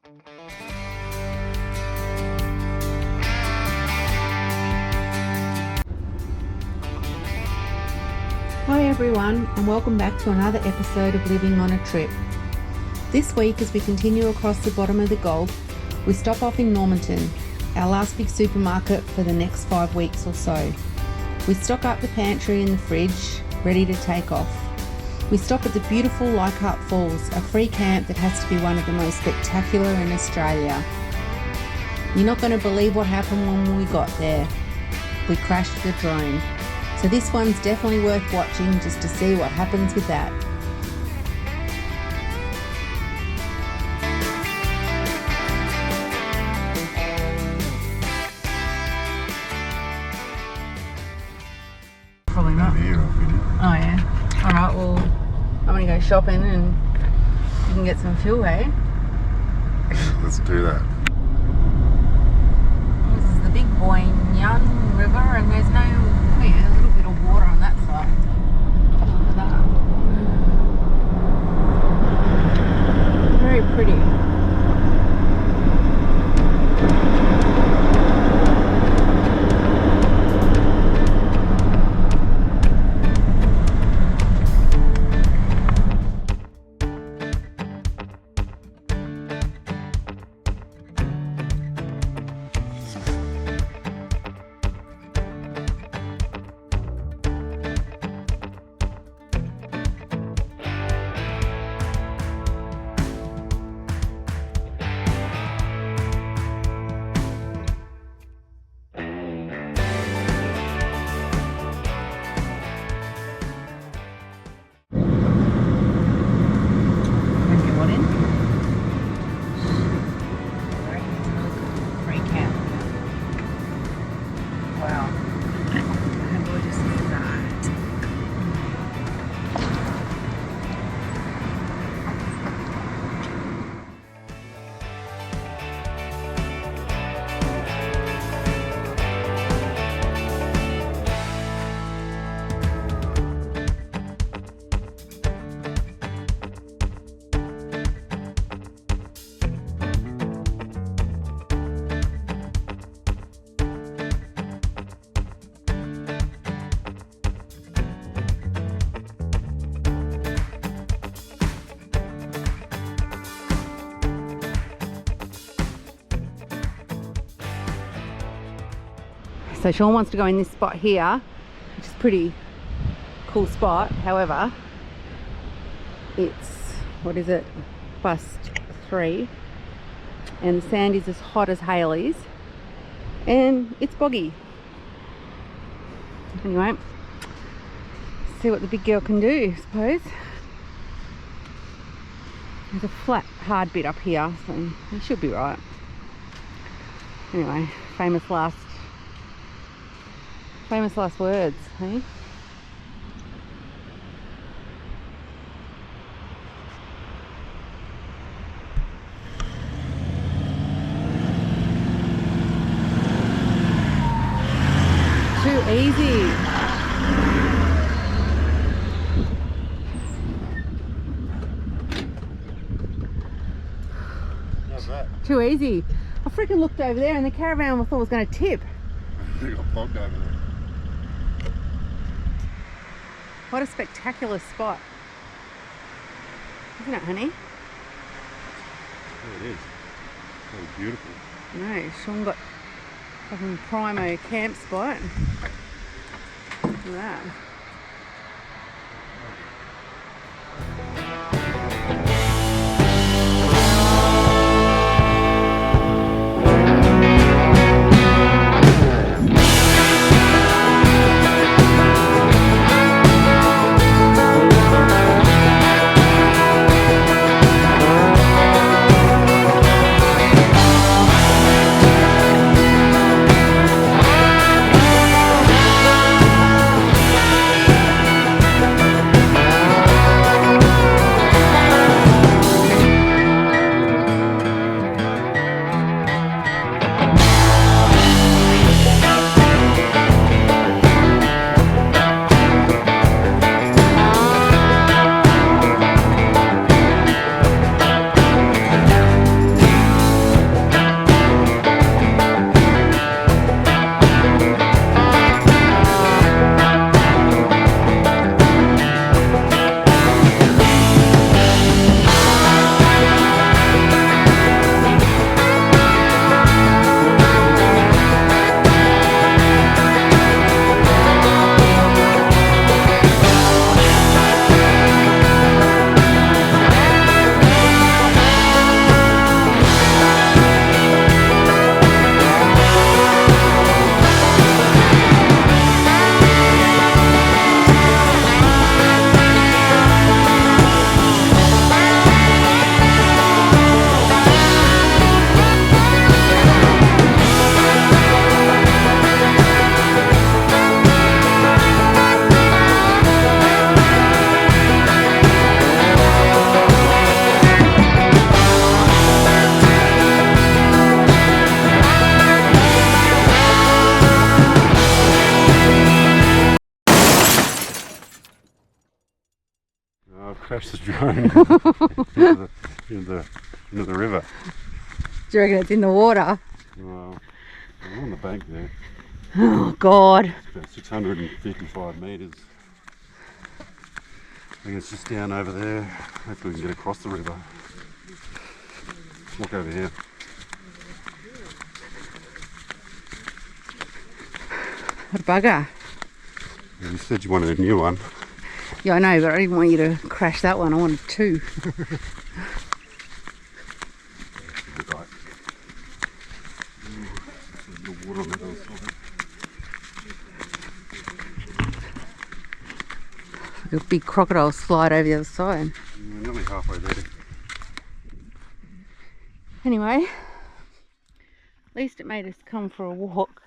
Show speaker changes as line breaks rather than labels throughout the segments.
Hi everyone, and welcome back to another episode of Living on a Trip. This week, as we continue across the bottom of the Gulf, we stop off in Normanton, our last big supermarket for the next 5 weeks or so. We stock up the pantry and the fridge, ready to take off. We stop at the beautiful Leichhardt Falls, a free camp that has to be one of the most spectacular in Australia. You're not going to believe what happened when we got there. We crashed the drone. So this one's definitely worth watching just to see what happens with that. Probably not. Oh yeah. Alright, well, I'm going to go shopping and you can get some fuel, eh?
Let's do that.
This is the big Boyne River and there's no, oh yeah, a little bit of water on that side. Look at that. Very pretty. So Shaun wants to go in this spot here, which is a pretty cool spot. However, it's, what is it, +3, and the sand is as hot as Haley's, and it's boggy. Anyway, see what the big girl can do, I suppose. There's a flat, hard bit up here, so it should be right. Anyway, famous last words, hey? Too easy.
How's that?
Too easy. I freaking looked over there and the caravan I thought was going to tip.
They got bogged over there.
What a spectacular spot. Isn't it, honey?
Yeah, it is. Really beautiful.
No, Shaun got fucking primo camp spot. Look at that.
crashed the drone into the river.
Do you reckon it's in the water?
Well, I'm on the bank there.
Oh God.
It's about 655 metres. I think it's just down over there. Hopefully we can get across the river. Look over here.
What a bugger.
You said you wanted a new one.
Yeah, I know, but I didn't want you to crash that one. I wanted two.
Right. The water on the other side.
A big crocodile slide over the other side.
We're nearly halfway there.
Anyway, at least it made us come for a walk.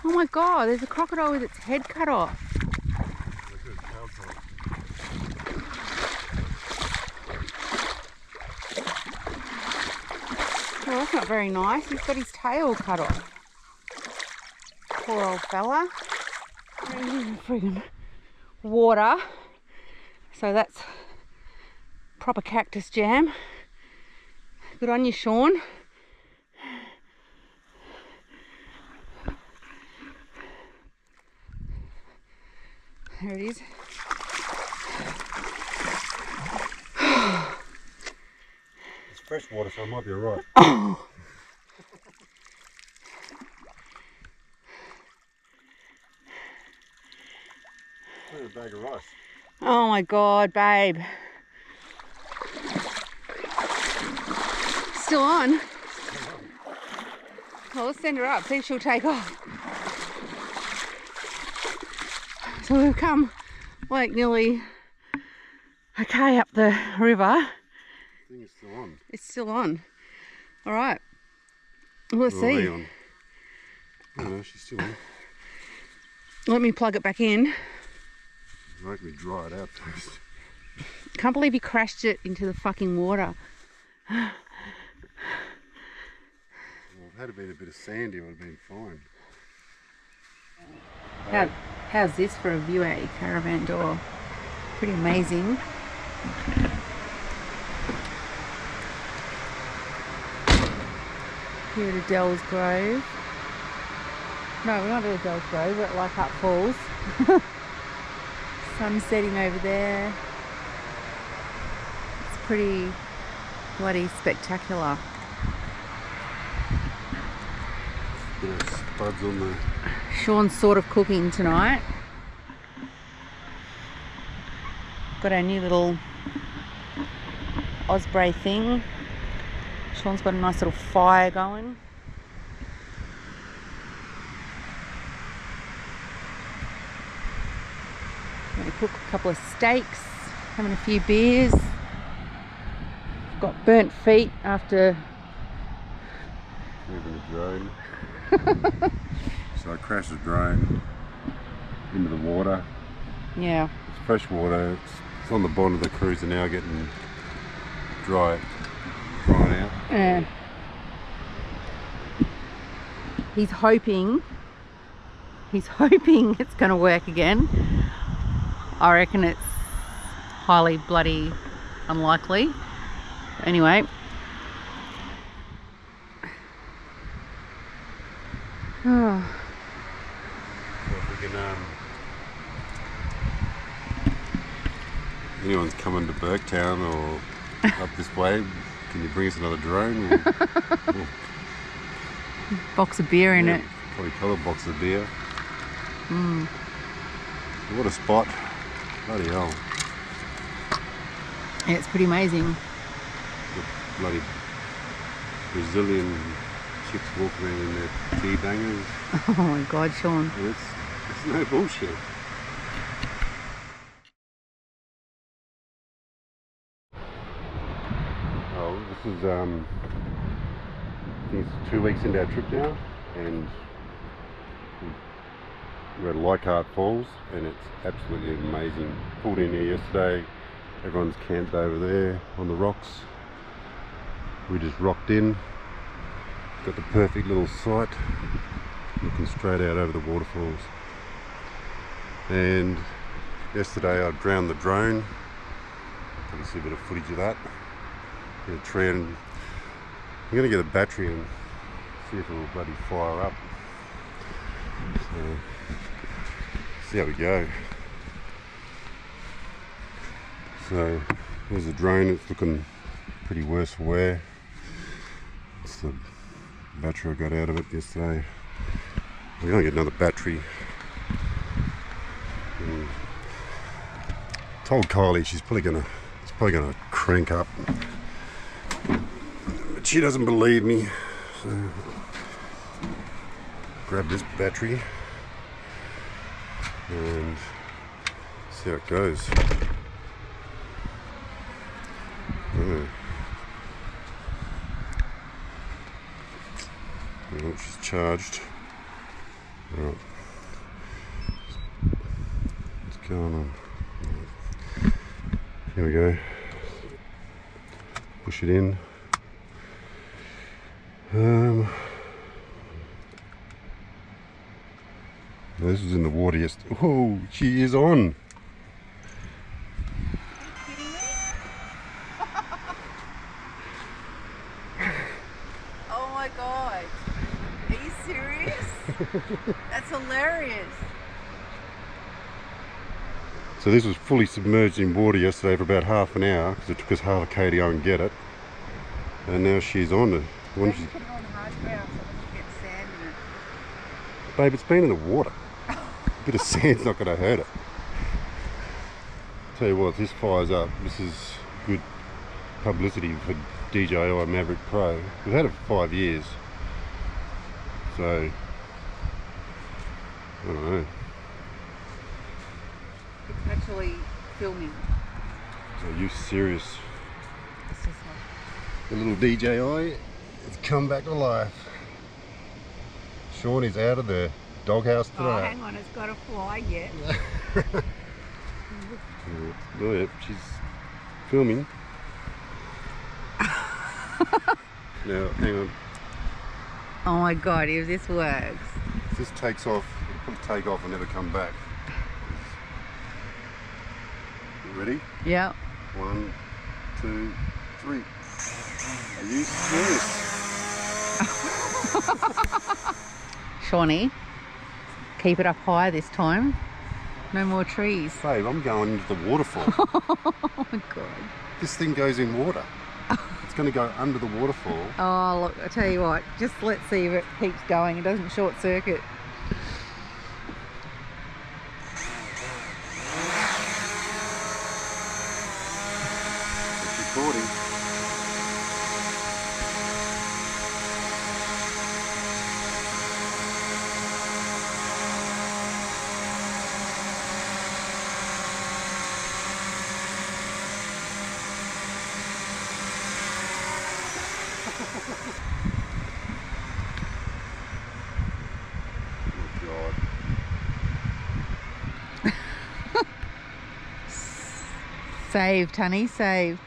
Oh my God, there's a crocodile with its head cut off. Well, that's not very nice. He's got his tail cut off. Poor old fella. He's in friggin' water. So that's proper cactus jam. Good on you, Shaun. There it is.
It's fresh water, so it might be alright.
Oh.
A bag of rice.
Oh my God, babe. Still on? Well, let's send her up, see if she'll take off. So we've come like nearly okay up the river.
I think it's still on.
It's still on. All right. Well, let's see.
On. I don't know, she's still on.
Let me plug it back in.
I reckon we dry it out first.
Can't believe you crashed it into the fucking water.
Well, had it been a bit of sandy, it would have been fine.
How's this for a view at your caravan door? Pretty amazing. Here at Adels Grove. No, we're not at Adels Grove, we're at Leichhardt Falls. Sun setting over there. It's pretty bloody spectacular.
Bit of spuds on the...
Shaun's sort of cooking tonight. Got our new little Osprey thing. Shaun's got a nice little fire going. I'm going to cook a couple of steaks, having a few beers. Got burnt feet after...
Moving the drone. So I crashed the drone into the water.
Yeah.
It's fresh water. It's on the bottom of the cruiser now, getting drying out.
Yeah. He's hoping it's going to work again. I reckon it's highly bloody unlikely. Anyway. Oh.
So if we can, anyone's coming to Burketown or up this way, can you bring us another drone? Or
Box of beer in it.
Probably a couple of boxes of beer.
Mm.
What a spot. Bloody hell.
Yeah, it's pretty amazing.
The bloody Brazilian chicks walking around in their tea bangers.
Oh my God, Shaun.
It's no bullshit. Oh, this is I think it's 2 weeks into our trip now, and we're at Leichhardt Falls, and it's absolutely amazing. Pulled in here yesterday, everyone's camped over there on the rocks. We just rocked in, got the perfect little site, looking straight out over the waterfalls. And yesterday I ground the drone. You can see a bit of footage of that. I'm going to get a battery and see if it will bloody fire up. So, see how we go. So there's the drone. It's looking pretty worse for wear. It's the battery I got out of it yesterday. We're going to get another battery. And told Kylie it's probably gonna crank up, but she doesn't believe me. So grab this battery and see how it goes. Well, she's charged. Right. What's going on? Here we go. Push it in. This was in the water yesterday. Oh, she is on.
Oh my god. Are you serious? That's hilarious.
So this was fully submerged in water yesterday for about half an hour because it took us half a k to go and get it. And now she's on it.
Put it on hard ground so it doesn't get sand in it.
Babe, it's been in the water. A bit of sand's not going to hurt it. Tell you what, if this fires up, this is good publicity for DJI Maverick Pro. We've had it for 5 years. So, I don't know.
It's actually filming.
Are you serious? The little DJI has come back to life. Shaun is out of the doghouse today.
Oh, hang on, it's got to fly yet.
Oh yeah, she's filming. Now, hang on.
Oh my god, if this works.
If this takes off, it'll probably take off and never come back. You ready?
Yeah.
1, 2, 3. Are you serious?
Shawnee, keep it up high this time. No more trees.
Babe, I'm going into the waterfall.
Oh my god.
This thing goes in water. It's going to go under the waterfall.
Oh look, I tell you what, just let's see if it keeps going. It doesn't short circuit.
It's recording.
Saved, honey, saved.